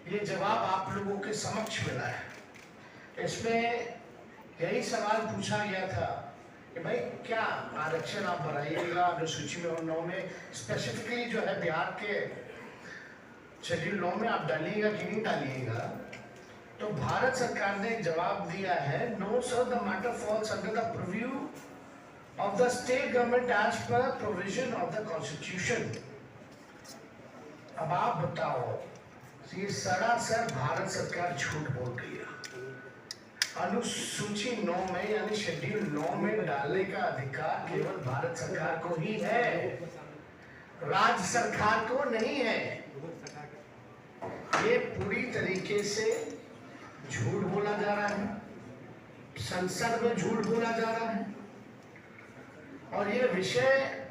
ये जवाब आप लोगों के समक्ष मिला है। इसमें यही सवाल पूछा गया था कि भाई क्या आरक्षण आप बढ़ाइएगा अनुसूची में और 9 में स्पेसिफिकली जो है बिहार के शेड्यूल 9 में आप डालिएगा कि नहीं डालिएगा। तो भारत सरकार ने जवाब दिया है, no sir, the matter falls under the preview of the state government as per provision of the constitution. अब आप बताओ, ये सरासर भारत सरकार झूठ बोल रही है। अनुसूची 9 में यानी शेड्यूल 9 में डालने का अधिकार केवल भारत सरकार को ही है, राज्य सरकार को नहीं है। ये पूरी तरीके से झूठ बोला जा रहा है, संसद में झूठ बोला जा रहा है। और ये विषय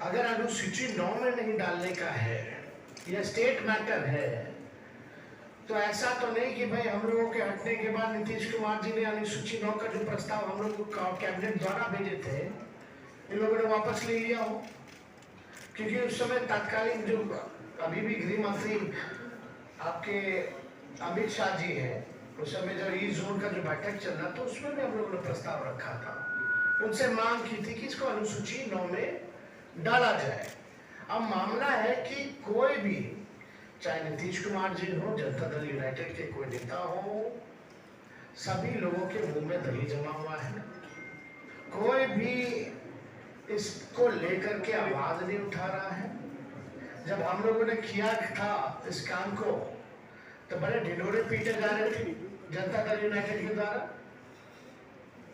अगर अनुसूची 9 में नहीं डालने का है, यह स्टेट मैटर है, तो ऐसा तो नहीं कि भाई हम लोगों के हटने के बाद नीतीश कुमार जी ने अनुसूची 9 का जो प्रस्ताव हम लोग कैबिनेट द्वारा भेजे थे, इन लोगों ने वापस ले लिया हो। क्योंकि उस समय तत्कालीन जो अभी भी गृह मंत्री आपके अमित शाह जी हैं, उस समय जब ई जोन का जो बैठक चल रहा था उसमें भी हम लोगों ने प्रस्ताव रखा था, उनसे मांग की थी कि इसको अनुसूची 9 में डाला जाए। अब मामला है कि कोई भी, चाहे नीतीश कुमार जी हो, जनता दल यूनाइटेड के कोई नेता हो, सभी लोगों के मुंह में दही जमा हुआ है। कोई भी इसको लेकर के आवाज नहीं उठा रहा है। जब हम लोगों ने किया था इस काम को तो बड़े ढिढोरे पीटे जा रहे थे जनता दल यूनाइटेड के द्वारा।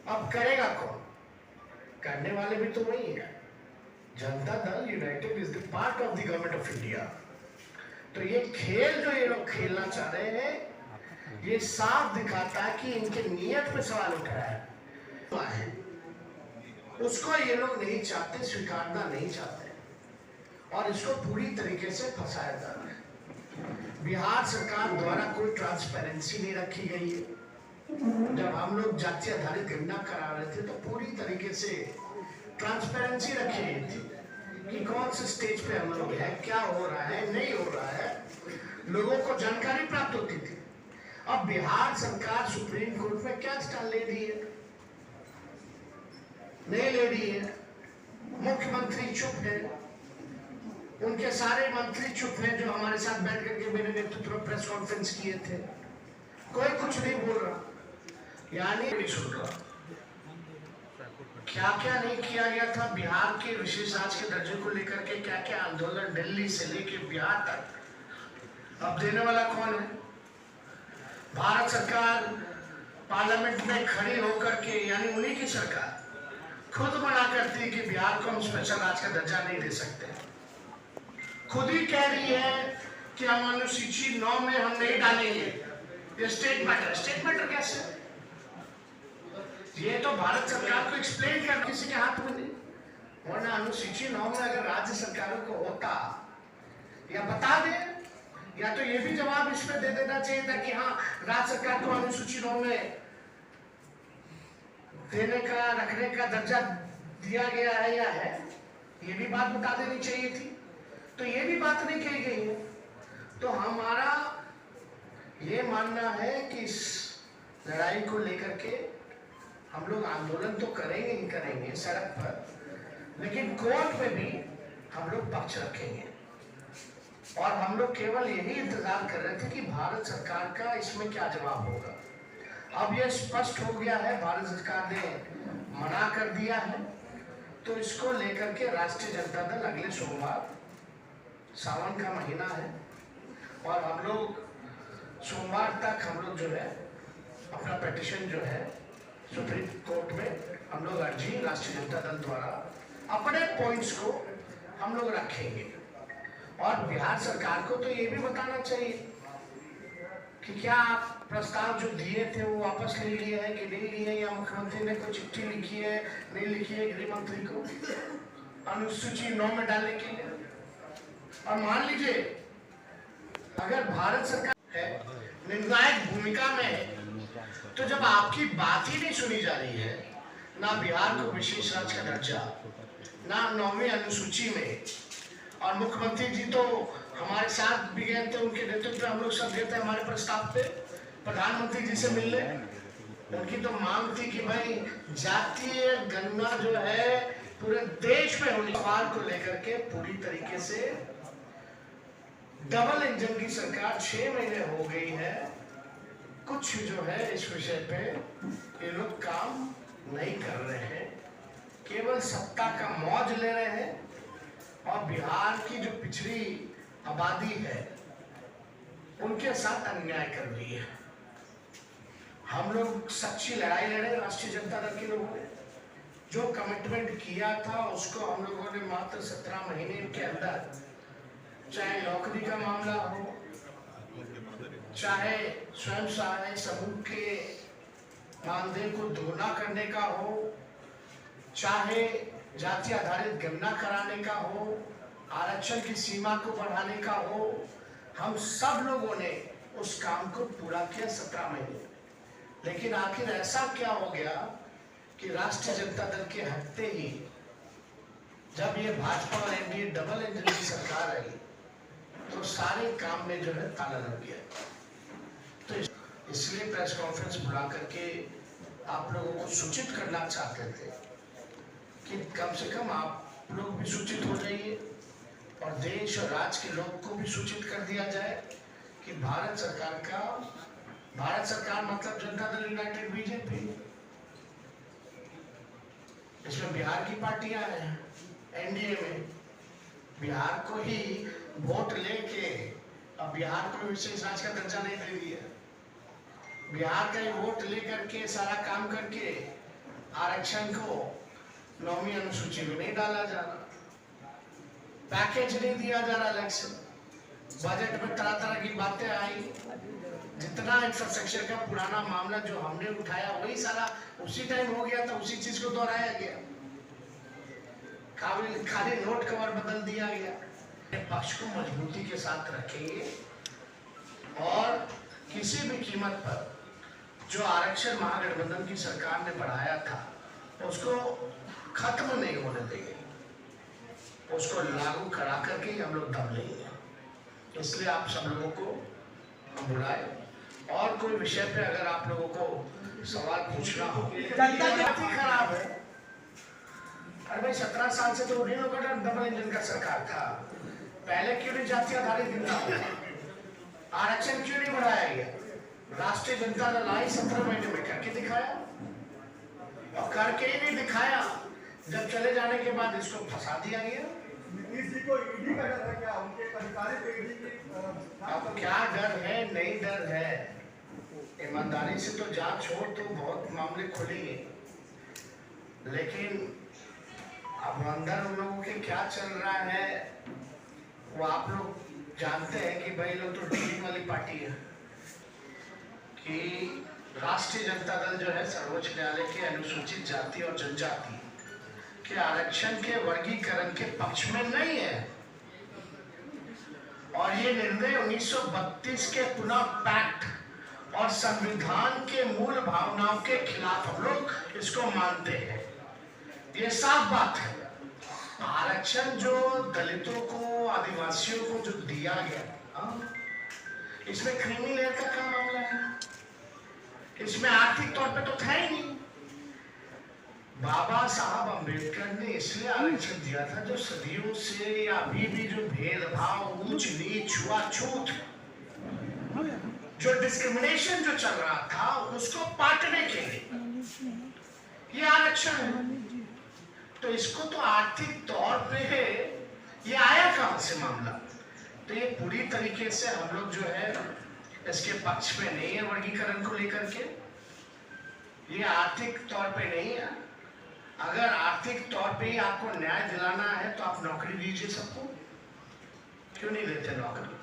अब करेगा कौन? करने वाले भी तो वही है। Janata Dal United is the part of the government of India. तो ये खेल जो ये लोग खेलना चाह रहे हैं, ये साफ दिखाता है कि इनके नियत पे सवाल उठ रहा है। उसको ये लोग नहीं चाहते, स्वीकारना नहीं चाहते, और इसको पूरी तरीके से फंसाया जा रहा है। बिहार सरकार द्वारा कोई ट्रांसपेरेंसी नहीं रखी गई है। जब हम लोग जाति आधारित गणना करा रहे थे तो पूरी तरीके से ट्रांसपेरेंसी रखी गई थी कि कौन से स्टेज पे हम लोग हैं, क्या हो रहा है, नहीं हो रहा है, लोगों को जानकारी प्राप्त होती थी। अब बिहार सरकार सुप्रीम कोर्ट में क्या स्टैंड ले रही है? नहीं ले रही है। मुख्यमंत्री चुप है, उनके सारे मंत्री चुप हैं जो हमारे साथ बैठ करके मेरे नेतृत्व में प्रेस कॉन्फ्रेंस किए थे। कोई कुछ नहीं बोल रहा, यानी नहीं सुन रहा। क्या क्या नहीं किया गया था बिहार के विशेष राज्य के दर्जे को लेकर के, क्या क्या आंदोलन दिल्ली से लेकर बिहार तक। अब देने वाला कौन है? भारत सरकार पार्लियामेंट में खड़ी होकर के, यानी उन्हीं की सरकार खुद मना करती है कि बिहार को हम स्पेशल राज्य का दर्जा नहीं दे सकते। खुद ही कह रही है कि हम अनुसूची 9 में हम नहीं डालेंगे, ये स्टेट मैटर। स्टेट मैटर कैसे? ये तो भारत सरकार को एक्सप्लेन कर, किसी के हाथ में नहीं। वरना अनुसूची 9 में अगर राज्य सरकारों को होता, या बता दे, या तो ये भी जवाब इसमें दे देना चाहिए था कि हाँ राज्य सरकार को अनुसूची 9 में देने का, रखने का दर्जा दिया गया है या है, ये भी बात बता देनी चाहिए थी। तो ये भी बात नहीं कही गई है। तो हमारा ये मानना है कि इस लड़ाई को लेकर के हम लोग आंदोलन तो करेंगे ही करेंगे सड़क पर, लेकिन कोर्ट में भी हम लोग पक्ष रखेंगे। और हम लोग केवल यही इंतजार कर रहे थे कि भारत सरकार का इसमें क्या जवाब होगा। अब यह स्पष्ट हो गया है, भारत सरकार ने मना कर दिया है। तो इसको लेकर के राष्ट्रीय जनता दल अगले सोमवार, सावन का महीना है, और हम लोग सोमवार तक हम लोग जो है अपना पिटीशन जो है सुप्रीम कोर्ट में हम लोग अर्जी राष्ट्रीय जनता दल द्वारा अपने पॉइंट्स को हम लोग रखेंगे। और बिहार सरकार को तो ये भी बताना चाहिए कि क्या प्रस्ताव जो दिए थे वो वापस ले लिए हैं कि नहीं लिए, या मुख्यमंत्री ने कोई चिट्ठी लिखी है, नहीं लिखी है गृह मंत्री को अनुसूची 9 में डालने के लिए। और मान लीजिए अगर भारत सरकार है निर्णायक भूमिका में है, तो जब आपकी बात ही नहीं सुनी जा रही है, ना बिहार को विशेष राज्य का दर्जा, ना 9वीं अनुसूची में, और मुख्यमंत्री जी तो हमारे साथ भी गए थे, उनके नेतृत्व में हम लोग सब गए थे हमारे प्रस्ताव पे प्रधानमंत्री जी से मिलने। उनकी तो मांग थी कि भाई जातीय गणना जो है पूरे देश में होने सवाल को लेकर के पूरी तरीके से डबल इंजन की सरकार 6 महीने हो गई है, कुछ जो है इस विषय पे ये लोग काम नहीं कर रहे हैं, केवल सत्ता का मौज ले रहे हैं और बिहार की जो पिछड़ी आबादी है उनके साथ अन्याय कर रही है। हम लोग सच्ची लड़ाई लड़े, राष्ट्रीय जनता दल के लोगों ने जो कमिटमेंट किया था उसको हम लोगों ने मात्र 17 महीने के अंदर, चाहे नौकरी का मामला हो, चाहे स्वयं सहायता समूह के मानदेय को दोगुना करने का हो, चाहे जाति आधारित गणना कराने का हो, आरक्षण की सीमा को बढ़ाने का हो, हम सब लोगों ने उस काम को पूरा किया 17 महीने। लेकिन आखिर ऐसा क्या हो गया कि राष्ट्रीय जनता दल के हटते ही जब ये भाजपा और एनडीए डबल इंजन की सरकार आई तो सारे काम में जो है ताला लग गया। तो इसलिए प्रेस कॉन्फ्रेंस बुला करके आप लोगों को सूचित करना चाहते थे कि कम से कम आप लोग भी सूचित हो जाइए और देश और राज्य के लोग को भी सूचित कर दिया जाए कि भारत सरकार मतलब जनता दल यूनाइटेड बीजेपी, इसमें बिहार की पार्टियां हैं एनडीए में, बिहार को ही वोट लेके अब बिहार को विशेष राज्य का दर्जा नहीं दे दिया, बिहार का ही वोट लेकर के सारा काम करके आरक्षण को 9वीं अनुसूची में नहीं डाला जा रहा, पैकेज नहीं दिया जा रहा इलेक्शन, बजट में तरह तरह की बातें आई, जितना इंफ्रास्ट्रक्चर का पुराना मामला जो हमने उठाया वही सारा उसी टाइम हो गया था, उसी चीज को दोहराया गया, खाली नोट कवर बदल दिया गया। पक्ष को मजबूती के साथ रखेंगे और किसी भी कीमत पर जो आरक्षण महागठबंधन की सरकार ने बढ़ाया था उसको खत्म नहीं होने देंगे, उसको लागू करा करके हम लोग दम लेंगे। इसलिए आप सब लोगों को बुलाए और कोई विषय पे अगर आप लोगों को सवाल पूछना हो, खराब है। अरे भाई 17 साल से तो उन्हीं लोगों का डबल इंजन का सरकार था, पहले क्यों नहीं जाति आधारित गिनना होता, आरक्षण क्यों नहीं बढ़ाया गया? राष्ट्रीय जनता दल आई 17 महीने में करके दिखाया और करके ही नहीं दिखाया, जब चले जाने के बाद इसको फंसा दिया गया। अब क्या डर है? नहीं डर है, ईमानदारी से तो जांच हो तो बहुत मामले खुलेंगे, लेकिन अब अंदर उन लोगों के क्या चल रहा है वो आप लोग जानते हैं कि भाई लोग तो डीलिंग वाली पार्टी है कि राष्ट्रीय जनता दल जो है सर्वोच्च न्यायालय के अनुसूचित जाति और जनजाति के आरक्षण के वर्गीकरण के पक्ष में नहीं है और ये निर्णय 1932 के पुनः पैक्ट और संविधान के मूल भावनाओं के खिलाफ हम लोग इसको मानते हैं। ये साफ बात है, आरक्षण जो दलितों को, आदिवासियों को जो दिया गया, इसमें क्रीमी लेयर का क्या मामला है? इसमें आर्थिक तौर पे तो था ही नहीं। बाबा साहब अंबेडकर ने इसलिए आरक्षण दिया था जो सदियों से या अभी भी जो भेदभाव, ऊंच नीच, छुआछूत, जो डिस्क्रिमिनेशन जो चल रहा था उसको पाटने के लिए ये आरक्षण है। तो इसको तो आर्थिक तौर पे है, ये आया कहां से मामला? तो ये पूरी तरीके से हम लोग जो है इसके पक्ष में नहीं है वर्गीकरण को लेकर के, ये आर्थिक तौर पे नहीं है। अगर आर्थिक तौर पे ही आपको न्याय दिलाना है तो आप नौकरी दीजिए सबको, क्यों नहीं देते नौकरी?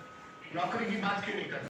नौकरी की बात क्यों नहीं करते?